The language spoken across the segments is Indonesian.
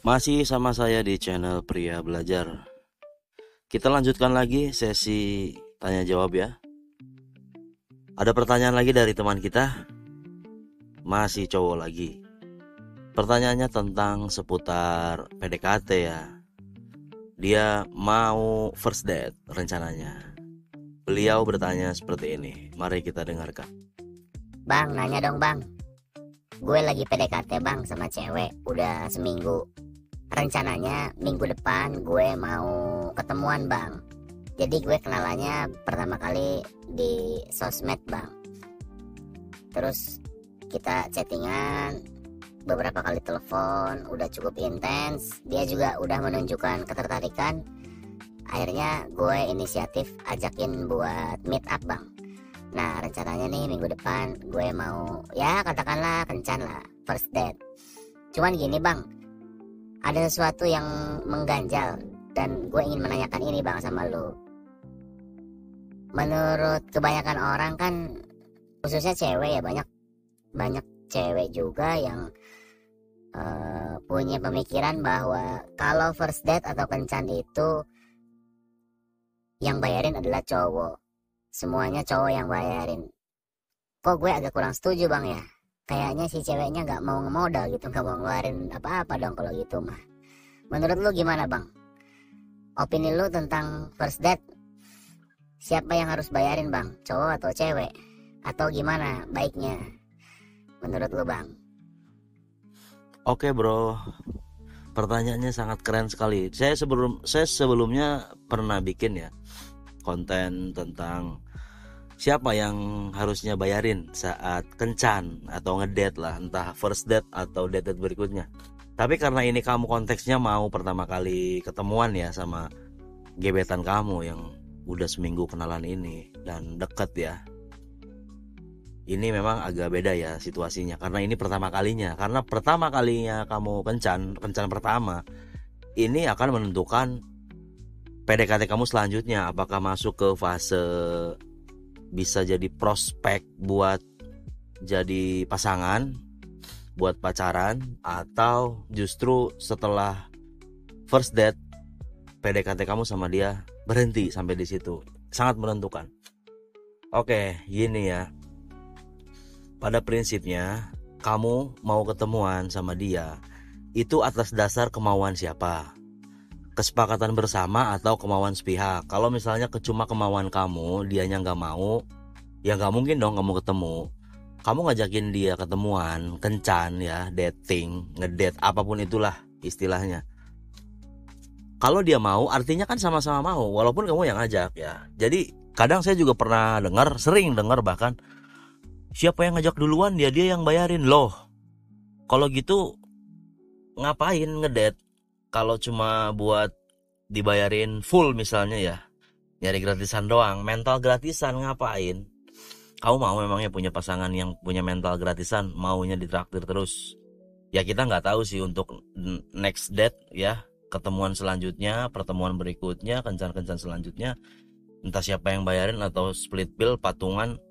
Masih sama saya di channel Pria Belajar. Kita lanjutkan lagi sesi tanya jawab ya. Ada pertanyaan lagi dari teman kita. Masih cowok lagi. Pertanyaannya tentang seputar PDKT ya. Dia mau first date rencananya. Beliau bertanya seperti ini. Mari kita dengarkan. Bang, nanya dong bang. Gue lagi PDKT bang sama cewek udah seminggu. Rencananya minggu depan gue mau ketemuan bang. Jadi gue kenalannya pertama kali di sosmed bang. Terus kita chattingan, beberapa kali telepon, udah cukup intens. Dia juga udah menunjukkan ketertarikan. Akhirnya gue inisiatif ajakin buat meet up bang. Nah rencananya nih minggu depan gue mau ya katakanlah kencan lah, first date. Cuman gini bang, ada sesuatu yang mengganjal dan gue ingin menanyakan ini bang sama lo. Menurut kebanyakan orang kan, khususnya cewek ya, banyak cewek juga yang punya pemikiran bahwa kalau first date atau kencan itu yang bayarin adalah cowok. Semuanya cowok yang bayarin. Kok gue agak kurang setuju bang ya. Kayaknya si ceweknya gak mau ngemodal gitu, gak mau ngeluarin apa-apa dong kalau gitu mah. Menurut lu gimana bang? Opini lu tentang first date, siapa yang harus bayarin bang? Cowok atau cewek? Atau gimana baiknya menurut lu bang? Oke bro, pertanyaannya sangat keren sekali. Saya sebelumnya pernah bikin ya konten tentang siapa yang harusnya bayarin saat kencan atau ngedate lah, entah first date atau date berikutnya. Tapi karena ini kamu konteksnya mau pertama kali ketemuan ya sama gebetan kamu yang udah seminggu kenalan ini dan deket ya, ini memang agak beda ya situasinya karena ini pertama kalinya. Karena pertama kalinya kamu kencan pertama, ini akan menentukan PDKT kamu selanjutnya, apakah masuk ke fase bisa jadi prospek buat jadi pasangan, buat pacaran, atau justru setelah first date PDKT kamu sama dia berhenti sampai di situ. Sangat menentukan. Oke, gini ya. Pada prinsipnya kamu mau ketemuan sama dia itu atas dasar kemauan siapa? Kesepakatan bersama atau kemauan sepihak. Kalau misalnya cuma kemauan kamu, dianya nggak mau, ya nggak mungkin dong kamu ketemu. Kamu ngajakin dia ketemuan, kencan ya, dating, ngedate, apapun itulah istilahnya. Kalau dia mau, artinya kan sama-sama mau, walaupun kamu yang ngajak ya. Jadi kadang saya juga pernah sering dengar bahkan, siapa yang ngajak duluan dia yang bayarin loh. Kalau gitu ngapain ngedate? Kalau cuma buat dibayarin full misalnya ya, nyari gratisan doang, mental gratisan ngapain? Kamu mau memangnya punya pasangan yang punya mental gratisan, maunya ditraktir terus? Ya kita nggak tahu sih untuk next date ya, ketemuan selanjutnya, pertemuan berikutnya, kencan-kencan selanjutnya, entah siapa yang bayarin atau split bill, patungan,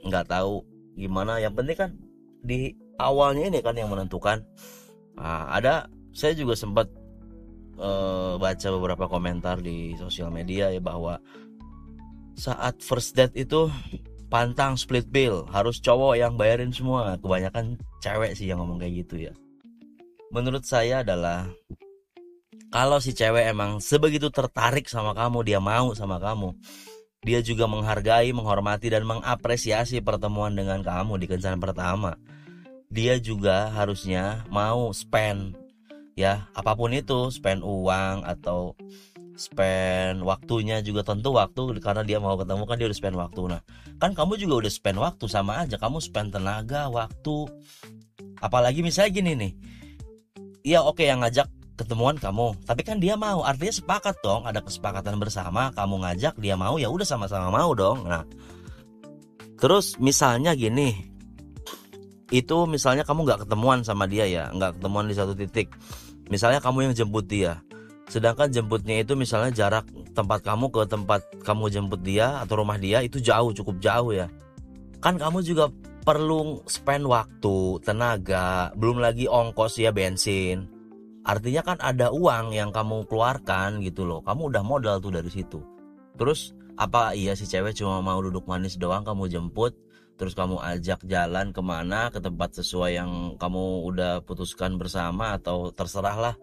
nggak tahu gimana. Yang penting kan di awalnya ini kan yang menentukan. Nah, saya juga sempat baca beberapa komentar di sosial media ya, bahwa saat first date itu pantang split bill, harus cowok yang bayarin semua. Kebanyakan cewek sih yang ngomong kayak gitu ya. Menurut saya adalah, kalau si cewek emang sebegitu tertarik sama kamu, dia mau sama kamu, dia juga menghargai, menghormati, dan mengapresiasi pertemuan dengan kamu di kencan pertama, dia juga harusnya mau spend ya, apapun itu, spend uang atau spend waktunya juga. Tentu waktu, karena dia mau ketemu kan dia udah spend waktu. Nah kan kamu juga udah spend waktu, sama aja kamu spend tenaga, waktu. Apalagi misalnya gini nih, iya oke, yang ngajak ketemuan kamu, tapi kan dia mau, artinya sepakat dong, ada kesepakatan bersama, kamu ngajak dia mau, ya udah sama-sama mau dong. Nah terus misalnya gini, itu misalnya kamu nggak ketemuan sama dia ya, nggak ketemuan di satu titik. Misalnya kamu yang jemput dia, sedangkan jemputnya itu misalnya jarak tempat kamu ke tempat kamu jemput dia atau rumah dia itu jauh, cukup jauh ya. Kan kamu juga perlu spend waktu, tenaga, belum lagi ongkos ya, bensin. artinya kan ada uang yang kamu keluarkan gitu loh. Kamu udah modal tuh dari situ. Terus apa iya si cewek cuma mau duduk manis doang, kamu jemput, terus kamu ajak jalan kemana, ke tempat sesuai yang kamu udah putuskan bersama, atau terserah lah.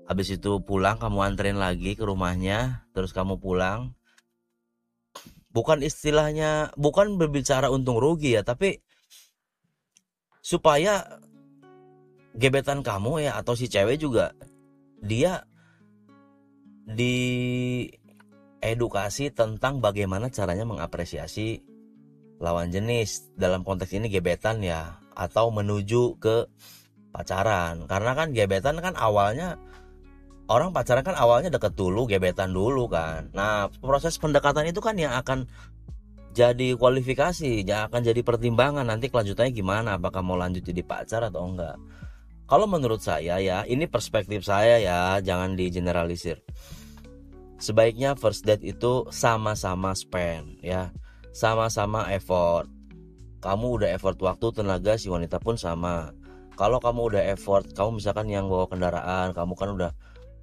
Habis itu pulang kamu anterin lagi ke rumahnya, terus kamu pulang. Bukan istilahnya, bukan berbicara untung rugi ya, tapi supaya gebetan kamu ya atau si cewek juga, dia diedukasi tentang bagaimana caranya mengapresiasi lawan jenis, dalam konteks ini gebetan ya, atau menuju ke pacaran. Karena kan gebetan kan awalnya, orang pacaran kan awalnya deket dulu, gebetan dulu kan. Nah, proses pendekatan itu kan yang akan jadi kualifikasi, yang akan jadi pertimbangan nanti kelanjutannya gimana, apakah mau lanjut jadi pacar atau enggak. Kalau menurut saya ya, ini perspektif saya ya, jangan digeneralisir. Sebaiknya first date itu sama-sama spend ya, sama-sama effort. Kamu udah effort waktu, tenaga, si wanita pun sama. Kalau kamu udah effort, kamu misalkan yang bawa kendaraan, kamu kan udah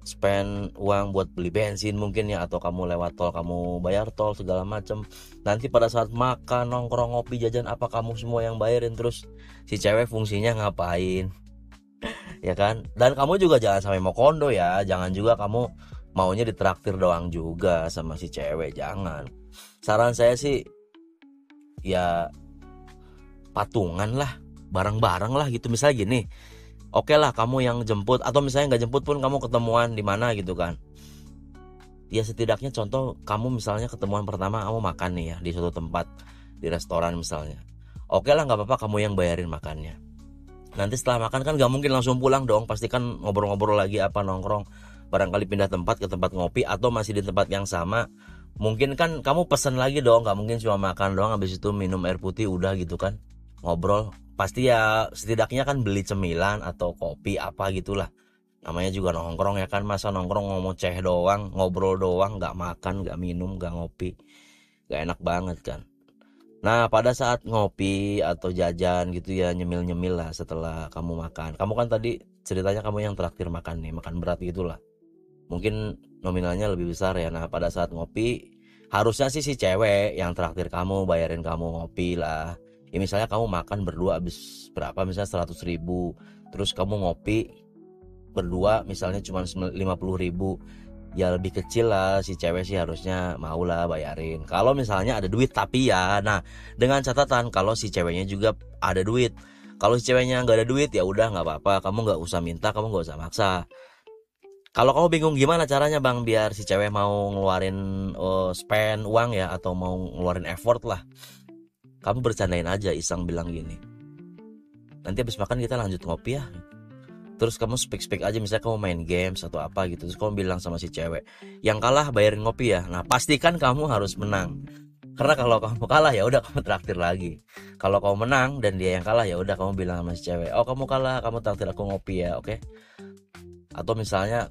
spend uang buat beli bensin mungkin ya, atau kamu lewat tol, kamu bayar tol segala macem. Nanti pada saat makan, nongkrong, ngopi, jajan, apa kamu semua yang bayarin. Terus si cewek fungsinya ngapain? Ya kan? Dan kamu juga jangan sampai mau kondo ya, jangan juga kamu maunya ditraktir doang juga sama si cewek, jangan. Saran saya sih ya patungan lah, bareng-bareng lah gitu. Misalnya gini, oke lah kamu yang jemput, atau misalnya nggak jemput pun kamu ketemuan di mana gitu kan. Ya setidaknya contoh, kamu misalnya ketemuan pertama kamu makan nih ya di suatu tempat, di restoran misalnya. Oke lah, nggak apa-apa kamu yang bayarin makannya. Nanti setelah makan kan nggak mungkin langsung pulang dong, pasti kan ngobrol-ngobrol lagi, apa nongkrong, barangkali pindah tempat ke tempat ngopi, atau masih di tempat yang sama. Mungkin kan kamu pesen lagi dong, nggak mungkin cuma makan doang habis itu minum air putih udah gitu kan. Ngobrol pasti ya, setidaknya kan beli cemilan atau kopi apa gitulah. Namanya juga nongkrong ya kan, masa nongkrong ngomong ceh doang, ngobrol doang, nggak makan, nggak minum, nggak ngopi, nggak enak banget kan. Nah pada saat ngopi atau jajan gitu ya, nyemil-nyemil lah setelah kamu makan. Kamu kan tadi ceritanya kamu yang traktir makan nih, makan berat gitulah. Mungkin nominalnya lebih besar ya. Nah pada saat ngopi, harusnya sih si cewek yang traktir kamu, bayarin kamu ngopi lah. Ya misalnya kamu makan berdua habis berapa, misalnya 100.000, terus kamu ngopi berdua misalnya cuma 50.000, ya lebih kecil lah, si cewek sih harusnya mau lah bayarin. Kalau misalnya ada duit, tapi ya, nah dengan catatan kalau si ceweknya juga ada duit. Kalau si ceweknya nggak ada duit ya udah nggak apa-apa, kamu nggak usah minta, kamu nggak usah maksa. Kalau kamu bingung gimana caranya bang biar si cewek mau ngeluarin spend uang ya, atau mau ngeluarin effort lah, kamu bercandain aja, iseng bilang gini, nanti habis makan kita lanjut ngopi ya. Terus kamu speak aja, misalnya kamu main games atau apa gitu, terus kamu bilang sama si cewek, yang kalah bayarin ngopi ya. Nah pastikan kamu harus menang, karena kalau kamu kalah ya udah kamu traktir lagi. Kalau kamu menang dan dia yang kalah ya udah kamu bilang sama si cewek, oh kamu kalah, kamu traktir aku ngopi ya, oke? Atau misalnya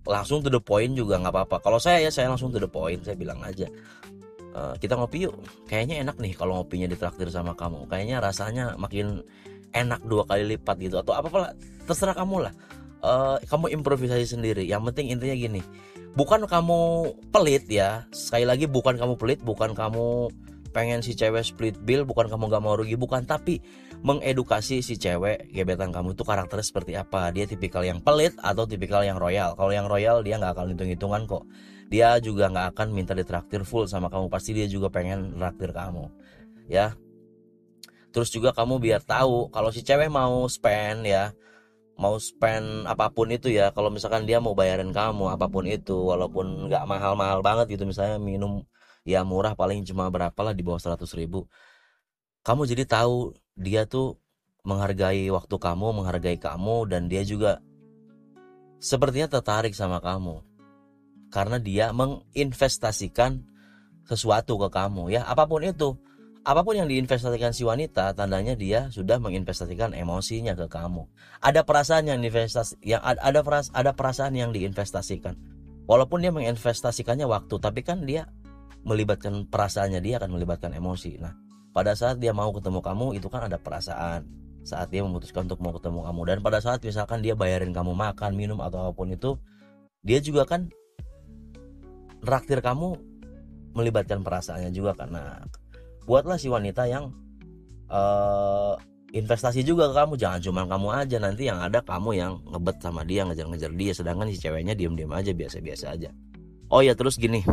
langsung to the point juga nggak apa-apa. Kalau saya langsung to the point, saya bilang aja, kita ngopi yuk, kayaknya enak nih kalau ngopinya ditraktir sama kamu, kayaknya rasanya makin enak 2 kali lipat gitu, atau apa-apa, terserah kamu lah. Kamu improvisasi sendiri. Yang penting intinya gini, bukan kamu pelit ya, sekali lagi bukan kamu pelit, bukan kamu pengen si cewek split bill, bukan kamu gak mau rugi, bukan, tapi mengedukasi si cewek gebetan kamu itu karakternya seperti apa. Dia tipikal yang pelit atau tipikal yang royal. Kalau yang royal dia gak akan hitung-hitungan kok, dia juga gak akan minta ditraktir full sama kamu, pasti dia juga pengen traktir kamu ya. Terus juga kamu biar tahu kalau si cewek mau spend ya, mau spend apapun itu ya, kalau misalkan dia mau bayarin kamu apapun itu, walaupun nggak mahal-mahal banget gitu, misalnya minum ya murah paling cuma berapa lah, di bawah 100.000, kamu jadi tahu dia tuh menghargai waktu kamu, menghargai kamu, dan dia juga sepertinya tertarik sama kamu karena dia menginvestasikan sesuatu ke kamu ya, apapun itu. Apapun yang diinvestasikan si wanita, tandanya dia sudah menginvestasikan emosinya ke kamu. Ada perasaan yang ada perasaan yang diinvestasikan. Walaupun dia menginvestasikannya waktu, tapi kan dia melibatkan perasaannya, dia akan melibatkan emosi. Nah, pada saat dia mau ketemu kamu itu kan ada perasaan. saat dia memutuskan untuk mau ketemu kamu. Dan pada saat misalkan dia bayarin kamu makan, minum atau apapun itu, dia juga kan traktir kamu melibatkan perasaannya juga. Karena buatlah si wanita yang investasi juga ke kamu, jangan cuma kamu aja, nanti yang ada kamu yang ngebet sama dia, ngejar-ngejar dia, sedangkan si ceweknya diem-diem aja, biasa-biasa aja. Oh ya, terus gini,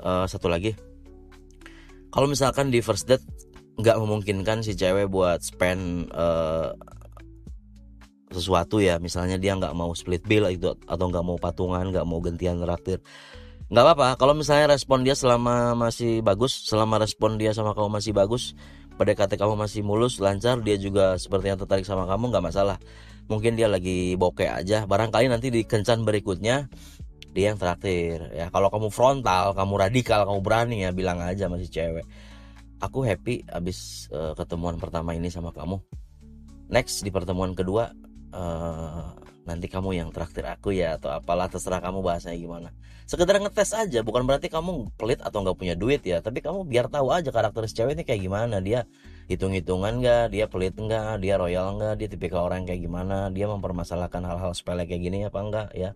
satu lagi, kalau misalkan di first date nggak memungkinkan si cewek buat spend sesuatu ya, misalnya dia nggak mau split bill itu, atau nggak mau patungan, nggak mau gantian traktir, nggak apa-apa. Kalau misalnya respon dia selama masih bagus, selama respon dia sama kamu masih bagus, PDKT kamu masih mulus, lancar, dia juga sepertinya tertarik sama kamu, nggak masalah. Mungkin dia lagi bokeh aja, barangkali nanti di kencan berikutnya dia yang traktir ya. Kalau kamu frontal, kamu radikal, kamu berani ya, bilang aja sama si cewek, aku happy abis ketemuan pertama ini sama kamu, next di pertemuan kedua nanti kamu yang traktir aku ya, atau apalah, terserah kamu bahasanya gimana. Sekedar ngetes aja, bukan berarti kamu pelit atau nggak punya duit ya, tapi kamu biar tahu aja karakter si cewek ini kayak gimana, dia hitung-hitungan nggak, dia pelit nggak, dia royal nggak, dia tipikal orang kayak gimana, dia mempermasalahkan hal-hal sepele kayak gini apa enggak ya.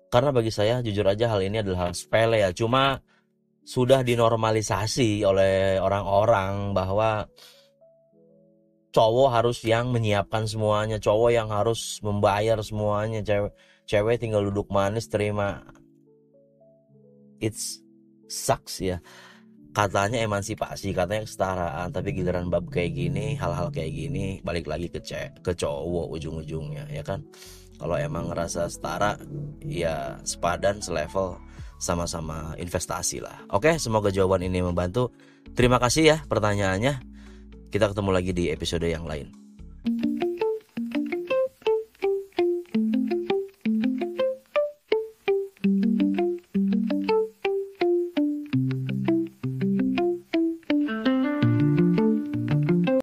Karena bagi saya jujur aja hal ini adalah hal sepele ya, cuma sudah dinormalisasi oleh orang-orang bahwa cowok harus yang menyiapkan semuanya, cowok yang harus membayar semuanya, cewek tinggal duduk manis terima. It's sucks ya. Katanya emansipasi, katanya kesetaraan, tapi giliran bab kayak gini, hal-hal kayak gini balik lagi ke cowok ujung-ujungnya ya kan. Kalau emang ngerasa setara ya sepadan, selevel, sama-sama investasi lah. Oke, semoga jawaban ini membantu. Terima kasih ya pertanyaannya. Kita ketemu lagi di episode yang lain.